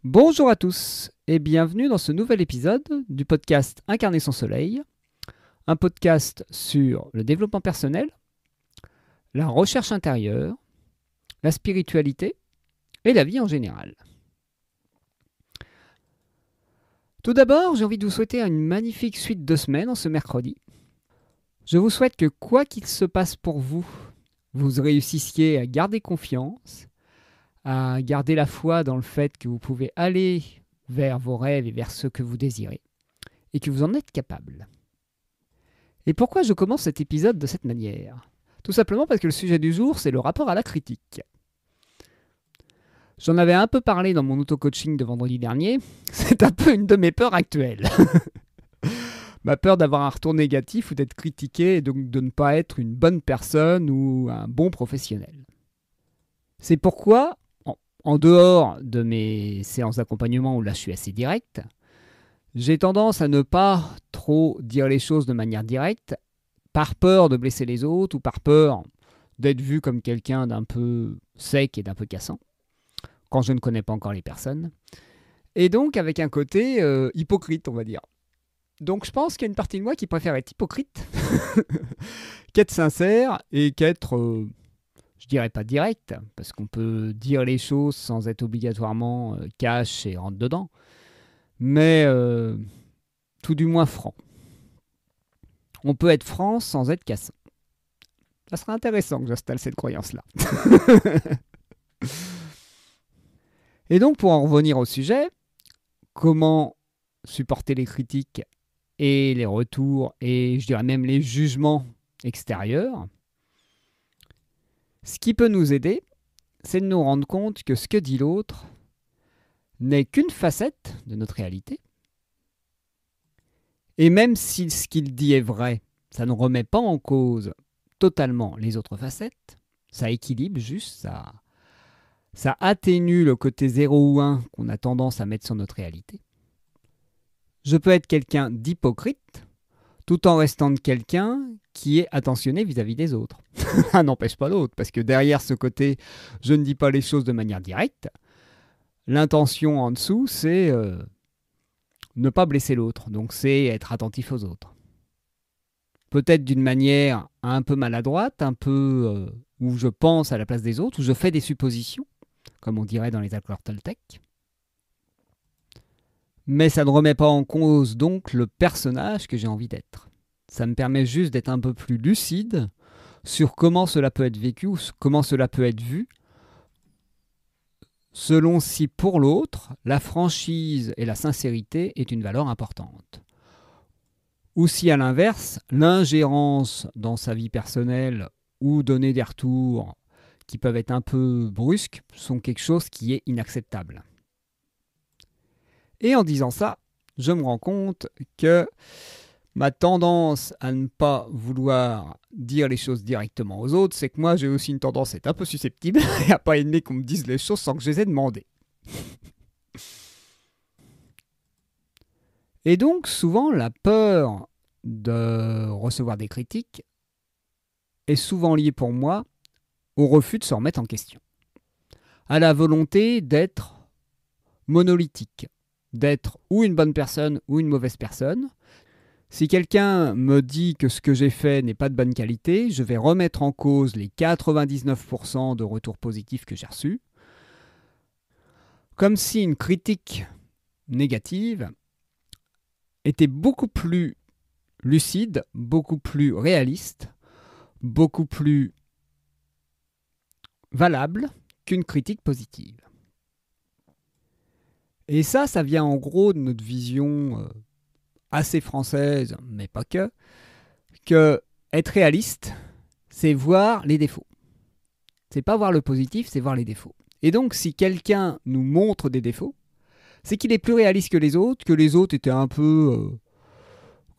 Bonjour à tous et bienvenue dans ce nouvel épisode du podcast Incarner son soleil, un podcast sur le développement personnel, la recherche intérieure, la spiritualité et la vie en général. Tout d'abord, j'ai envie de vous souhaiter une magnifique suite de semaines en ce mercredi. Je vous souhaite que quoi qu'il se passe pour vous, vous réussissiez à garder confiance, à garder la foi dans le fait que vous pouvez aller vers vos rêves et vers ce que vous désirez, et que vous en êtes capable. Et pourquoi je commence cet épisode de cette manière ? Tout simplement parce que le sujet du jour, c'est le rapport à la critique. J'en avais un peu parlé dans mon auto-coaching de vendredi dernier, c'est un peu une de mes peurs actuelles. Ma peur d'avoir un retour négatif ou d'être critiqué et donc de ne pas être une bonne personne ou un bon professionnel. C'est pourquoi, en dehors de mes séances d'accompagnement où là je suis assez direct, j'ai tendance à ne pas trop dire les choses de manière directe, par peur de blesser les autres ou par peur d'être vu comme quelqu'un d'un peu sec et d'un peu cassant, quand je ne connais pas encore les personnes. Et donc avec un côté hypocrite, on va dire. Donc je pense qu'il y a une partie de moi qui préfère être hypocrite qu'être sincère et qu'être, je dirais pas direct, parce qu'on peut dire les choses sans être obligatoirement cash et rentre dedans, mais tout du moins franc. On peut être franc sans être cassant. Ça serait intéressant que j'installe cette croyance-là. Et donc, pour en revenir au sujet, comment supporter les critiques et les retours et je dirais même les jugements extérieurs, ce qui peut nous aider, c'est de nous rendre compte que ce que dit l'autre n'est qu'une facette de notre réalité. Et même si ce qu'il dit est vrai, ça ne remet pas en cause totalement les autres facettes, ça équilibre juste, ça atténue le côté 0 ou 1 qu'on a tendance à mettre sur notre réalité. Je peux être quelqu'un d'hypocrite tout en restant quelqu'un qui est attentionné vis-à-vis des autres. Ça n'empêche pas l'autre, parce que derrière ce côté « je ne dis pas les choses de manière directe », l'intention en dessous, c'est ne pas blesser l'autre, donc c'est être attentif aux autres. Peut-être d'une manière un peu maladroite, un peu où je pense à la place des autres, où je fais des suppositions, comme on dirait dans les accords Toltec. Mais ça ne remet pas en cause donc le personnage que j'ai envie d'être. Ça me permet juste d'être un peu plus lucide sur comment cela peut être vécu ou comment cela peut être vu, selon si pour l'autre, la franchise et la sincérité est une valeur importante. Ou si à l'inverse, l'ingérence dans sa vie personnelle ou donner des retours qui peuvent être un peu brusques sont quelque chose qui est inacceptable. Et en disant ça, je me rends compte que ma tendance à ne pas vouloir dire les choses directement aux autres, c'est que moi j'ai aussi une tendance à être un peu susceptible et à pas aimer qu'on me dise les choses sans que je les ai demandées. Et donc souvent la peur de recevoir des critiques est souvent liée pour moi au refus de se remettre en question, à la volonté d'être monolithique, d'être ou une bonne personne ou une mauvaise personne. Si quelqu'un me dit que ce que j'ai fait n'est pas de bonne qualité, je vais remettre en cause les 99% de retours positifs que j'ai reçus, comme si une critique négative était beaucoup plus lucide, beaucoup plus réaliste, beaucoup plus valable qu'une critique positive. Et ça vient en gros de notre vision assez française, mais pas que être réaliste, c'est voir les défauts. C'est pas voir le positif, c'est voir les défauts. Et donc, si quelqu'un nous montre des défauts, c'est qu'il est plus réaliste que les autres étaient un peu,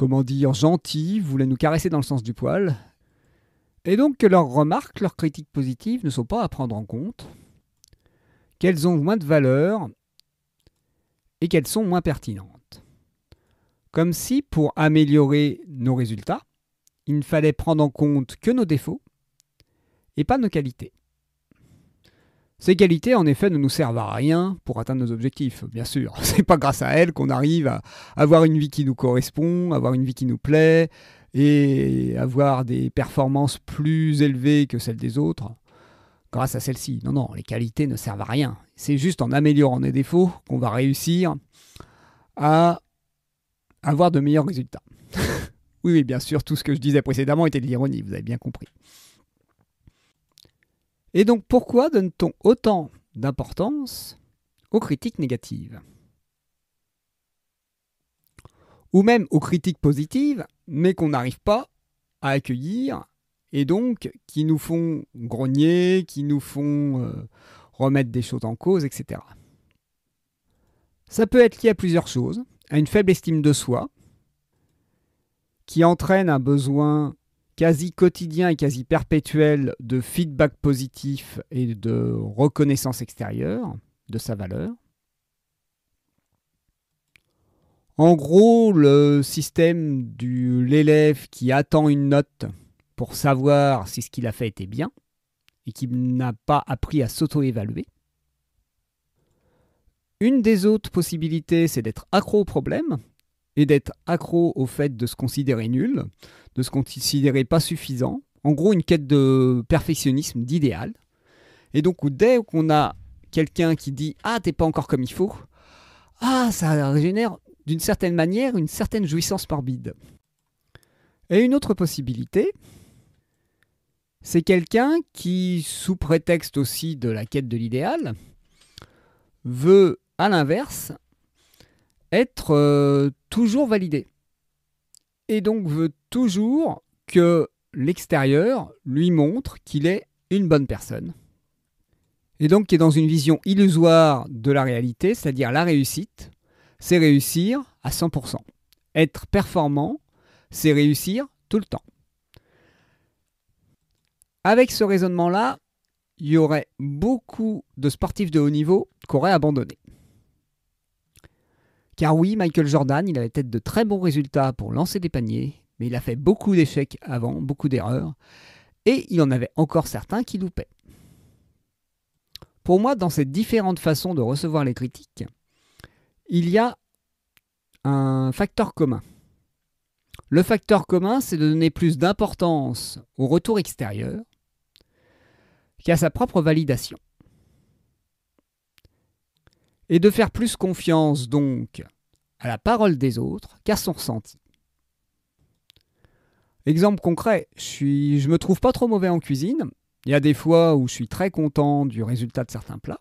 gentils, voulaient nous caresser dans le sens du poil, et donc que leurs remarques, leurs critiques positives ne sont pas à prendre en compte, qu'elles ont moins de valeur et qu'elles sont moins pertinentes. Comme si, pour améliorer nos résultats, il ne fallait prendre en compte que nos défauts et pas nos qualités. Ces qualités, en effet, ne nous servent à rien pour atteindre nos objectifs, bien sûr. C'est pas grâce à elles qu'on arrive à avoir une vie qui nous correspond, avoir une vie qui nous plaît et avoir des performances plus élevées que celles des autres grâce à celles-ci. Non, non, les qualités ne servent à rien. C'est juste en améliorant nos défauts qu'on va réussir à avoir de meilleurs résultats. Oui, oui, bien sûr, tout ce que je disais précédemment était de l'ironie, vous avez bien compris. Et donc, pourquoi donne-t-on autant d'importance aux critiques négatives? Ou même aux critiques positives, mais qu'on n'arrive pas à accueillir, et donc qui nous font grogner, qui nous font remettre des choses en cause, etc. Ça peut être lié à plusieurs choses, à une faible estime de soi, qui entraîne un besoin quasi quotidien et quasi perpétuel de feedback positif et de reconnaissance extérieure de sa valeur. En gros, le système de l'élève qui attend une note pour savoir si ce qu'il a fait était bien et qui n'a pas appris à s'auto-évaluer. Une des autres possibilités, c'est d'être accro au problème et d'être accro au fait de se considérer nul, de se considérer pas suffisant. En gros, une quête de perfectionnisme, d'idéal. Et donc, dès qu'on a quelqu'un qui dit « Ah, t'es pas encore comme il faut », ah, ça génère d'une certaine manière une certaine jouissance morbide. Et une autre possibilité, c'est quelqu'un qui, sous prétexte aussi de la quête de l'idéal, veut, à l'inverse, être toujours validé. Et donc veut toujours que l'extérieur lui montre qu'il est une bonne personne. Et donc qui est dans une vision illusoire de la réalité, c'est-à-dire la réussite, c'est réussir à 100%. Être performant, c'est réussir tout le temps. Avec ce raisonnement-là, il y aurait beaucoup de sportifs de haut niveau qui auraient abandonné. Car oui, Michael Jordan, il avait peut-être de très bons résultats pour lancer des paniers, mais il a fait beaucoup d'échecs avant, beaucoup d'erreurs, et il en avait encore certains qui loupaient. Pour moi, dans ces différentes façons de recevoir les critiques, il y a un facteur commun. Le facteur commun, c'est de donner plus d'importance au retour extérieur qu'à sa propre validation. Et de faire plus confiance donc à la parole des autres qu'à son ressenti. Exemple concret, je me trouve pas trop mauvais en cuisine. Il y a des fois où je suis très content du résultat de certains plats.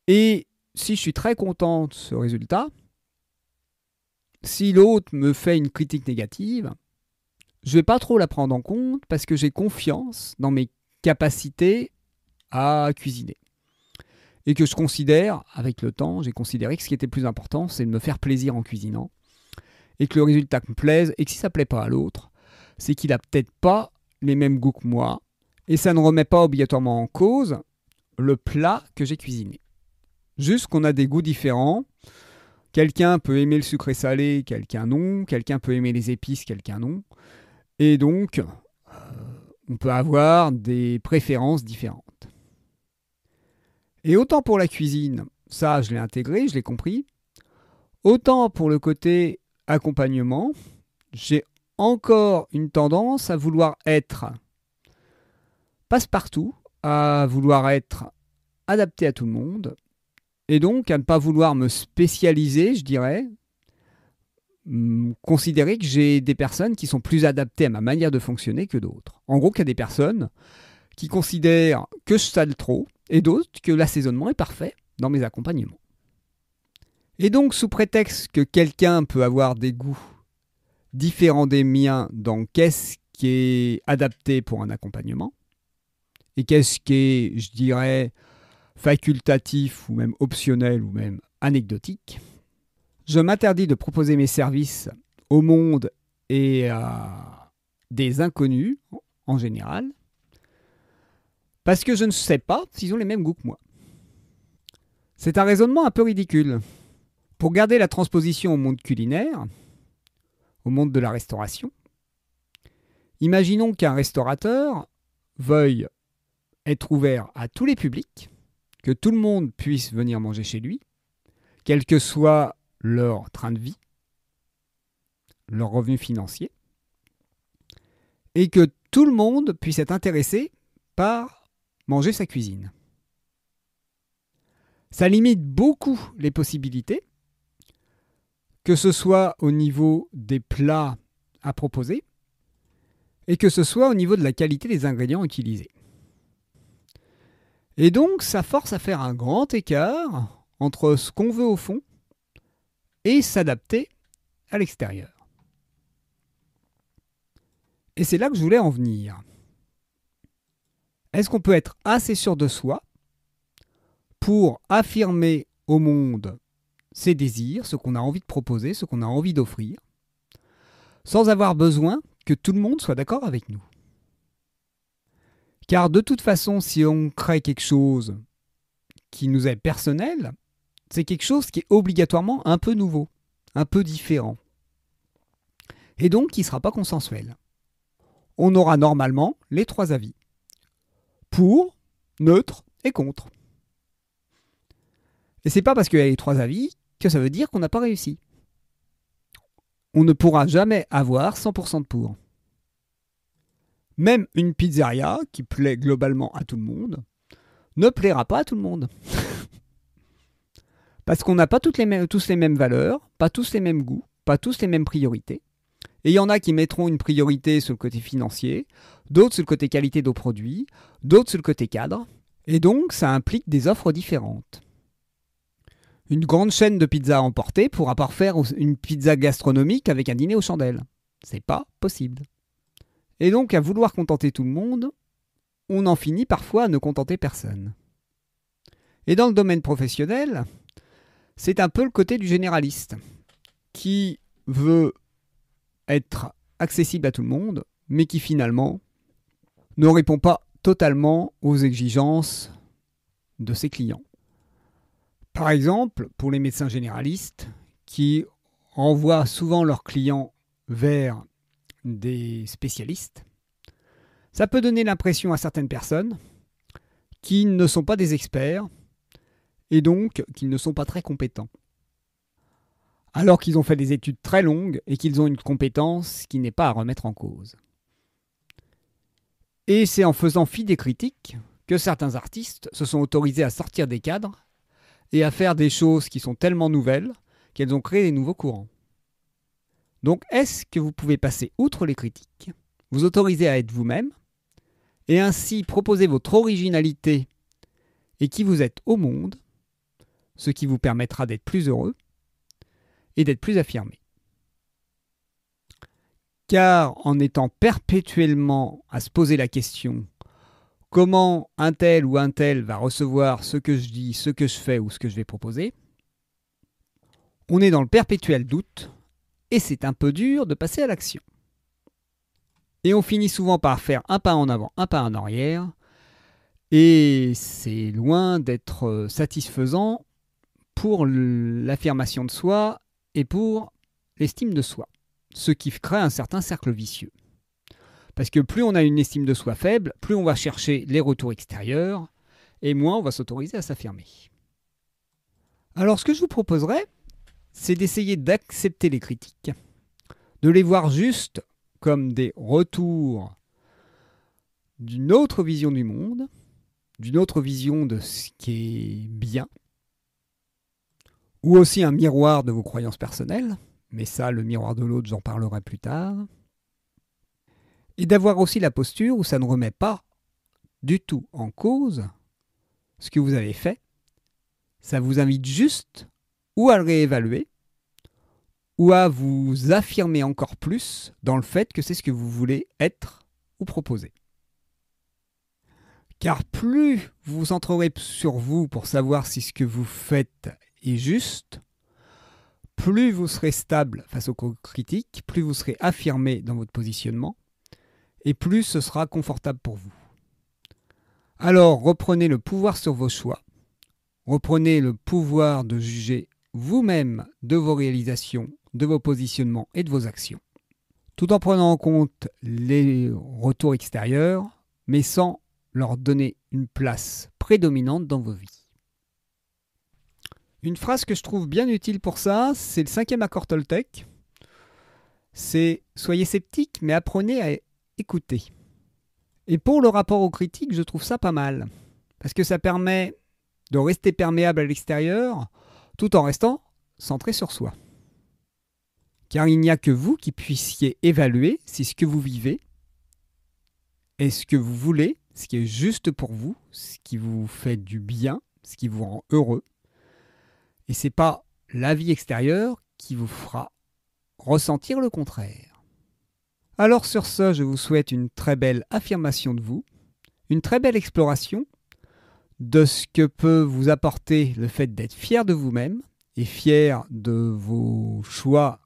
Et si je suis très content de ce résultat, si l'autre me fait une critique négative, je ne vais pas trop la prendre en compte parce que j'ai confiance dans mes capacités à cuisiner. Et que je considère, avec le temps, j'ai considéré que ce qui était le plus important, c'est de me faire plaisir en cuisinant. Et que le résultat me plaise, et que si ça ne plaît pas à l'autre, c'est qu'il n'a peut-être pas les mêmes goûts que moi. Et ça ne remet pas obligatoirement en cause le plat que j'ai cuisiné. Juste qu'on a des goûts différents. Quelqu'un peut aimer le sucré salé, quelqu'un non. Quelqu'un peut aimer les épices, quelqu'un non. Et donc, on peut avoir des préférences différentes. Et autant pour la cuisine, ça je l'ai intégré, je l'ai compris. Autant pour le côté accompagnement, j'ai encore une tendance à vouloir être passe-partout, à vouloir être adapté à tout le monde, et donc à ne pas vouloir me spécialiser, je dirais, considérer que j'ai des personnes qui sont plus adaptées à ma manière de fonctionner que d'autres. En gros, qu'il y a des personnes qui considèrent que je sale trop, et d'autres que l'assaisonnement est parfait dans mes accompagnements. Et donc, sous prétexte que quelqu'un peut avoir des goûts différents des miens dans qu'est-ce qui est adapté pour un accompagnement, et qu'est-ce qui est, je dirais, facultatif ou même optionnel ou même anecdotique, je m'interdis de proposer mes services au monde et à des inconnus en général, parce que je ne sais pas s'ils ont les mêmes goûts que moi. C'est un raisonnement un peu ridicule. Pour garder la transposition au monde culinaire, au monde de la restauration, imaginons qu'un restaurateur veuille être ouvert à tous les publics, que tout le monde puisse venir manger chez lui, quel que soit leur train de vie, leur revenu financier, et que tout le monde puisse être intéressé par manger sa cuisine. Ça limite beaucoup les possibilités, que ce soit au niveau des plats à proposer, et que ce soit au niveau de la qualité des ingrédients utilisés. Et donc, ça force à faire un grand écart entre ce qu'on veut au fond et s'adapter à l'extérieur. Et c'est là que je voulais en venir. Est-ce qu'on peut être assez sûr de soi pour affirmer au monde ses désirs, ce qu'on a envie de proposer, ce qu'on a envie d'offrir, sans avoir besoin que tout le monde soit d'accord avec nous? Car de toute façon, si on crée quelque chose qui nous est personnel, c'est quelque chose qui est obligatoirement un peu nouveau, un peu différent. Et donc qui ne sera pas consensuel. On aura normalement les 3 avis. Pour, neutre et contre. Et c'est pas parce qu'il y a les 3 avis que ça veut dire qu'on n'a pas réussi. On ne pourra jamais avoir 100% de pour. Même une pizzeria qui plaît globalement à tout le monde ne plaira pas à tout le monde. Parce qu'on n'a pas tous les mêmes valeurs, pas tous les mêmes goûts, pas tous les mêmes priorités. Et il y en a qui mettront une priorité sur le côté financier, d'autres sur le côté qualité de produits, d'autres sur le côté cadre. Et donc, ça implique des offres différentes. Une grande chaîne de pizza à emporter pourra pas faire une pizza gastronomique avec un dîner aux chandelles. C'est pas possible. Et donc, à vouloir contenter tout le monde, on en finit parfois à ne contenter personne. Et dans le domaine professionnel, c'est un peu le côté du généraliste, qui veut être accessible à tout le monde, mais qui finalement ne répond pas totalement aux exigences de ses clients. Par exemple, pour les médecins généralistes, qui envoient souvent leurs clients vers des spécialistes, ça peut donner l'impression à certaines personnes qui ne sont pas des experts et donc qu'ils ne sont pas très compétents. Alors qu'ils ont fait des études très longues et qu'ils ont une compétence qui n'est pas à remettre en cause. Et c'est en faisant fi des critiques que certains artistes se sont autorisés à sortir des cadres et à faire des choses qui sont tellement nouvelles qu'elles ont créé des nouveaux courants. Donc, est-ce que vous pouvez passer outre les critiques, vous autoriser à être vous-même, et ainsi proposer votre originalité et qui vous êtes au monde, ce qui vous permettra d'être plus heureux et d'être plus affirmé. Car en étant perpétuellement à se poser la question comment un tel ou un tel va recevoir ce que je dis, ce que je fais ou ce que je vais proposer, on est dans le perpétuel doute et c'est un peu dur de passer à l'action. Et on finit souvent par faire un pas en avant, un pas en arrière, et c'est loin d'être satisfaisant pour l'affirmation de soi et pour l'estime de soi, ce qui crée un certain cercle vicieux. Parce que plus on a une estime de soi faible, plus on va chercher les retours extérieurs, et moins on va s'autoriser à s'affirmer. Alors ce que je vous proposerais, c'est d'essayer d'accepter les critiques, de les voir juste comme des retours d'une autre vision du monde, d'une autre vision de ce qui est bien, ou aussi un miroir de vos croyances personnelles, mais ça, le miroir de l'autre, j'en parlerai plus tard. Et d'avoir aussi la posture où ça ne remet pas du tout en cause ce que vous avez fait. Ça vous invite juste ou à le réévaluer, ou à vous affirmer encore plus dans le fait que c'est ce que vous voulez être ou proposer. Car plus vous vous centrerez sur vous pour savoir si ce que vous faites est juste, plus vous serez stable face aux critiques, plus vous serez affirmé dans votre positionnement, et plus ce sera confortable pour vous. Alors reprenez le pouvoir sur vos choix, reprenez le pouvoir de juger vous-même de vos réalisations, de vos positionnements et de vos actions, tout en prenant en compte les retours extérieurs, mais sans leur donner une place prédominante dans vos vies. Une phrase que je trouve bien utile pour ça, c'est le 5e accord Toltec. C'est « Soyez sceptiques, mais apprenez à écouter ». Et pour le rapport aux critiques, je trouve ça pas mal. Parce que ça permet de rester perméable à l'extérieur, tout en restant centré sur soi. Car il n'y a que vous qui puissiez évaluer si ce que vous vivez est ce que vous voulez, ce qui est juste pour vous, ce qui vous fait du bien, ce qui vous rend heureux. Et ce n'est pas la vie extérieure qui vous fera ressentir le contraire. Alors sur ce, je vous souhaite une très belle affirmation de vous, une très belle exploration de ce que peut vous apporter le fait d'être fier de vous-même et fier de vos choix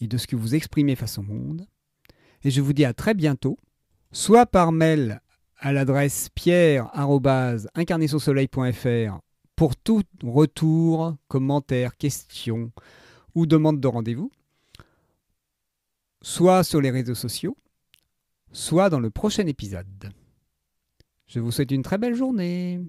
et de ce que vous exprimez face au monde. Et je vous dis à très bientôt, soit par mail à l'adresse pierre@incarnersunsoleil.fr pour tout retour, commentaire, question ou demande de rendez-vous, soit sur les réseaux sociaux, soit dans le prochain épisode. Je vous souhaite une très belle journée.